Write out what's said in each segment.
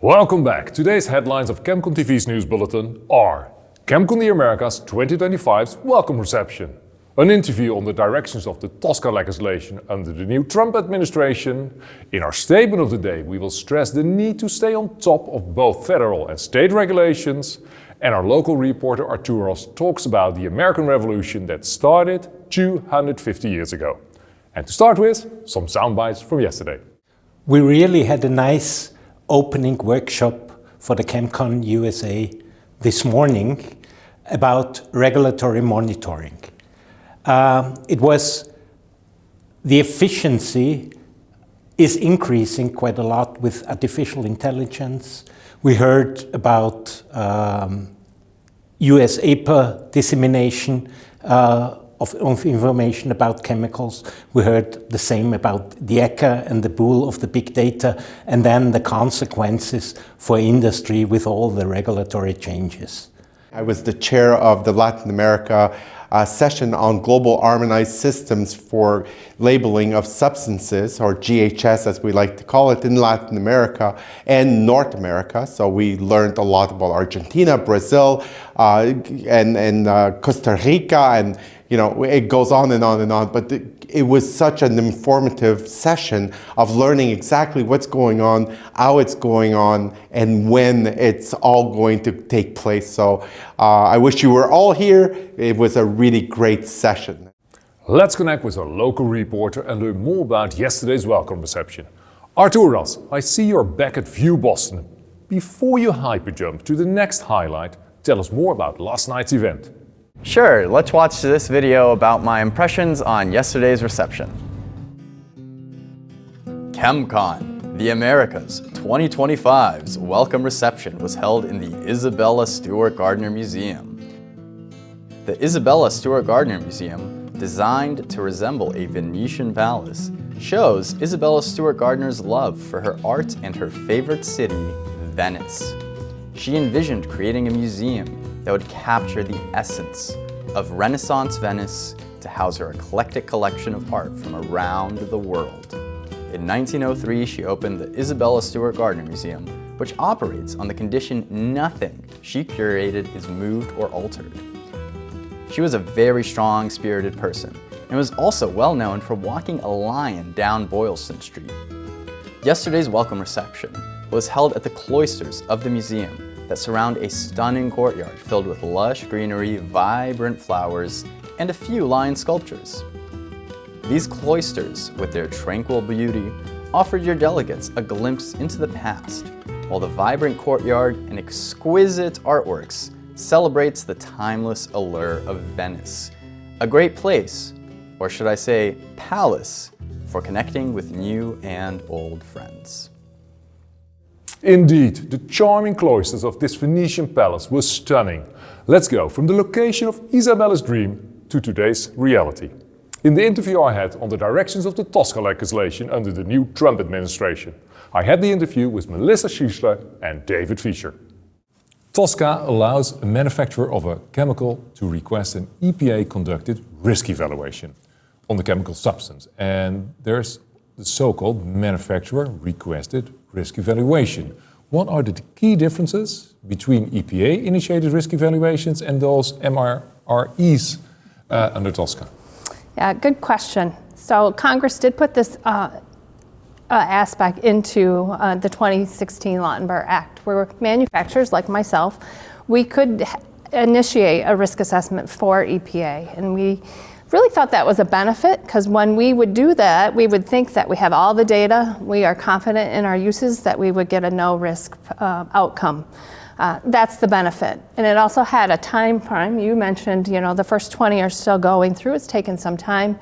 Welcome back. Today's headlines of ChemCon TV's news bulletin are ChemCon The Americas 2025's welcome reception, an interview on the directions of the TSCA legislation under the new Trump administration. In our statement of the day, we will stress the need to stay on top of both federal and state regulations, and our local reporter Arturos talks about the American Revolution that started 250 years ago. And to start with, some sound bites from yesterday. We really had a nice opening workshop for the ChemCon USA this morning about regulatory monitoring. It was the efficiency is increasing quite a lot with artificial intelligence. We heard about US APA dissemination of information about chemicals. We heard the same about the ECA and the pool of the big data, and then the consequences for industry with all the regulatory changes. I was the chair of the Latin America session on global harmonized systems for labeling of substances, or GHS as we like to call it, in Latin America and North America. So we learned a lot about Argentina, Brazil, and Costa Rica, and it goes on and on and on. But it was such an informative session of learning exactly what's going on, how it's going on, and when it's all going to take place. So I wish you were all here. It was a really great session. Let's connect with our local reporter and learn more about yesterday's welcome reception. Arturos, I see you're back at View Boston. Before you hyperjump to the next highlight, tell us more about last night's event. Sure, let's watch this video about my impressions on yesterday's reception. ChemCon The Americas 2025's welcome reception was held in the Isabella Stewart Gartner Museum. The Isabella Stewart Gartner Museum, designed to resemble a Venetian palace, shows Isabella Stewart Gartner's love for her art and her favorite city, Venice. She envisioned creating a museum that would capture the essence of Renaissance Venice to house her eclectic collection of art from around the world. In 1903, she opened the Isabella Stewart Gartner Museum, which operates on the condition nothing she curated is moved or altered. She was a very strong-spirited person and was also well known for walking a lion down Boylston Street. Yesterday's welcome reception was held at the cloisters of the museum that surround a stunning courtyard filled with lush greenery, vibrant flowers, and a few lion sculptures. These cloisters, with their tranquil beauty, offered your delegates a glimpse into the past, while the vibrant courtyard and exquisite artworks celebrates the timeless allure of Venice, a great place, or should I say palace, for connecting with new and old friends. Indeed, the charming cloisters of this Venetian palace were stunning. Let's go from the location of Isabella's dream to today's reality. In the interview I had on the directions of the TSCA legislation under the new Trump administration, I had the interview with Melissa Schiessler and David Fischer. TSCA allows a manufacturer of a chemical to request an EPA-conducted risk evaluation on the chemical substance, and there's the so-called manufacturer-requested risk evaluation. What are the key differences between EPA-initiated risk evaluations and those MRREs under TSCA? Yeah, good question. So Congress did put this aspect into the 2016 Lautenberg Act, where manufacturers like myself, we could initiate a risk assessment for EPA, and we really thought that was a benefit, because when we would do that, we would think that we have all the data, we are confident in our uses, that we would get a no-risk outcome. That's the benefit. And it also had a time frame. You mentioned, the first 20 are still going through. It's taken some time.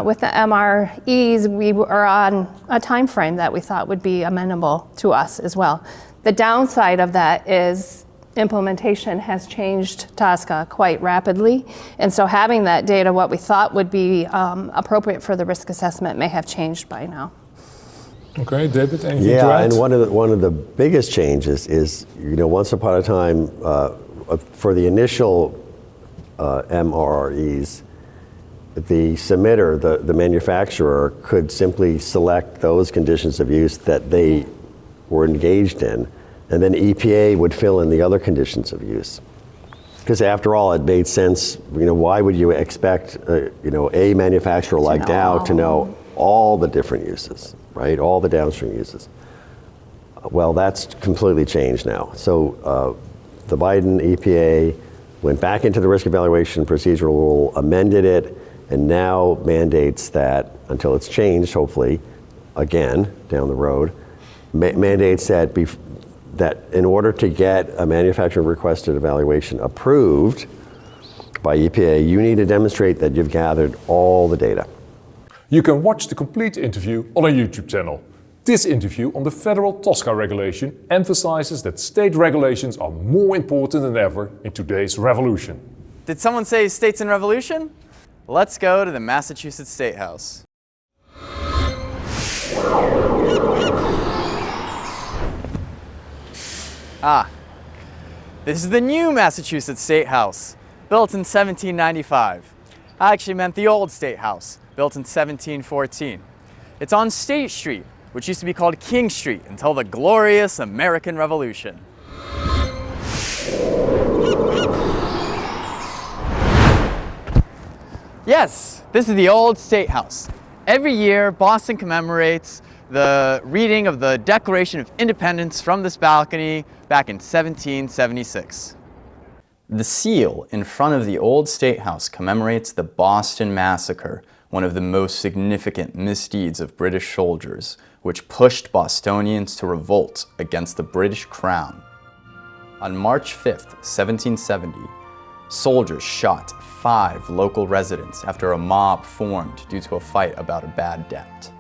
With the MREs, we were on a time frame that we thought would be amenable to us as well. The downside of that is implementation has changed TSCA quite rapidly, and so having that data, what we thought would be appropriate for the risk assessment, may have changed by now. Okay, David, anything to Yeah, add? and one of the biggest changes is, once upon a time, for the initial MREs, the submitter, the manufacturer, could simply select those conditions of use that they were engaged in and then EPA would fill in the other conditions of use. Because after all, it made sense. Why would you expect a manufacturer like Dow to know all the different uses, right? All the downstream uses. Well, that's completely changed now. So the Biden EPA went back into the risk evaluation procedural rule, amended it, and now mandates that, until it's changed, hopefully, again, down the road, mandates that in order to get a manufacturer requested evaluation approved by EPA, you need to demonstrate that you've gathered all the data. You can watch the complete interview on our YouTube channel. This interview on the federal TSCA regulation emphasizes that state regulations are more important than ever in today's revolution. Did someone say states in revolution? Let's go to the Massachusetts State House. This is the new Massachusetts State House, built in 1795. I actually meant the old State House, built in 1714. It's on State Street, which used to be called King Street until the glorious American Revolution. Yes, this is the old State House. Every year, Boston commemorates the reading of the Declaration of Independence from this balcony back in 1776. The seal in front of the old State House commemorates the Boston Massacre, one of the most significant misdeeds of British soldiers, which pushed Bostonians to revolt against the British Crown. On March 5th, 1770, soldiers shot 5 local residents after a mob formed due to a fight about a bad debt.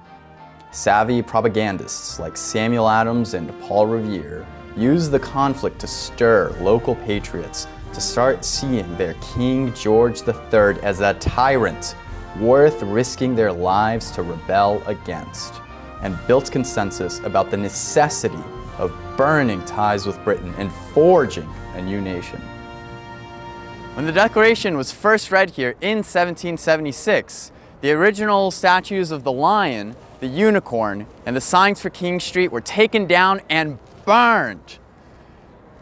Savvy propagandists like Samuel Adams and Paul Revere used the conflict to stir local patriots to start seeing their King George III as a tyrant worth risking their lives to rebel against, and built consensus about the necessity of burning ties with Britain and forging a new nation. When the Declaration was first read here in 1776, the original statues of the lion, the unicorn, and the signs for King Street were taken down and burned.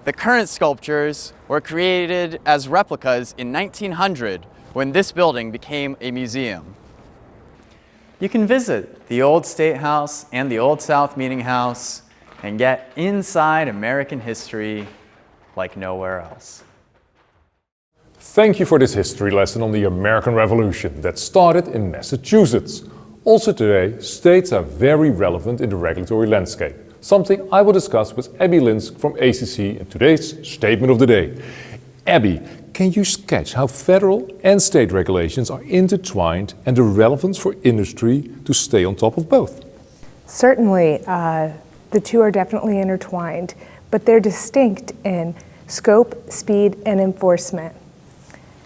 The current sculptures were created as replicas in 1900 when this building became a museum. You can visit the Old State House and the Old South Meeting House and get inside American history like nowhere else. Thank you for this history lesson on the American Revolution that started in Massachusetts. Also today, states are very relevant in the regulatory landscape, something I will discuss with Abbey Linsk from ACC in today's Statement of the Day. Abbey, can you sketch how federal and state regulations are intertwined and the relevance for industry to stay on top of both? Certainly, the two are definitely intertwined, but they're distinct in scope, speed, and enforcement.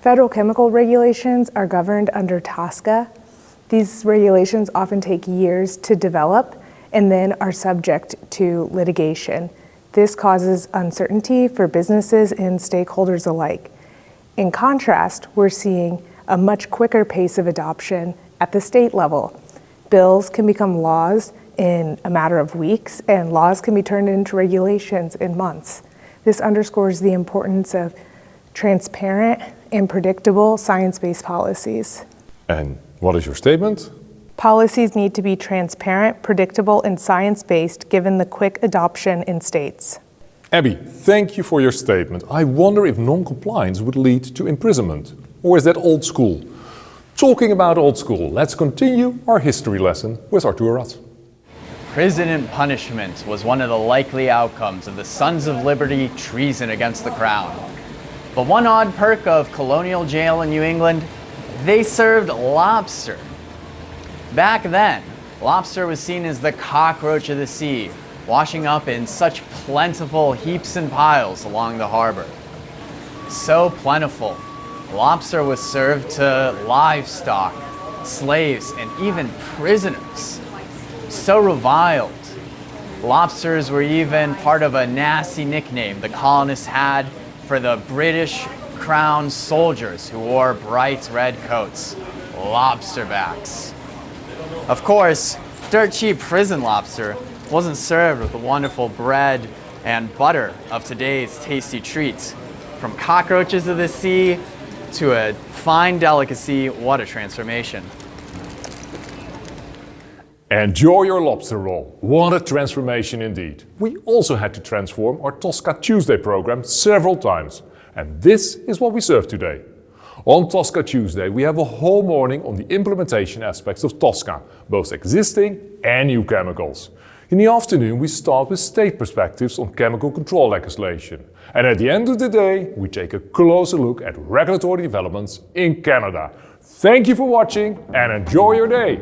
Federal chemical regulations are governed under TSCA. These regulations often take years to develop and then are subject to litigation. This causes uncertainty for businesses and stakeholders alike. In contrast, we're seeing a much quicker pace of adoption at the state level. Bills can become laws in a matter of weeks, and laws can be turned into regulations in months. This underscores the importance of transparent and predictable science-based policies. And what is your statement? Policies need to be transparent, predictable, and science-based given the quick adoption in states. Abbey, thank you for your statement. I wonder if non-compliance would lead to imprisonment. Or is that old school? Talking about old school, let's continue our history lesson with Arthur Rat. Prison and punishment was one of the likely outcomes of the Sons of Liberty treason against the crown. But one odd perk of colonial jail in New England, they served lobster. Back then, lobster was seen as the cockroach of the sea, washing up in such plentiful heaps and piles along the harbor. So plentiful, lobster was served to livestock, slaves, and even prisoners. So reviled, lobsters were even part of a nasty nickname the colonists had for the British Crown soldiers who wore bright red coats, lobsterbacks. Of course, dirt cheap prison lobster wasn't served with the wonderful bread and butter of today's tasty treats. From cockroaches of the sea to a fine delicacy, what a transformation. Enjoy your lobster roll. What a transformation indeed. We also had to transform our TSCA Tuesday program several times. And this is what we serve today. On TSCA Tuesday, we have a whole morning on the implementation aspects of TSCA, both existing and new chemicals. In the afternoon, we start with state perspectives on chemical control legislation. And at the end of the day, we take a closer look at regulatory developments in Canada. Thank you for watching and enjoy your day.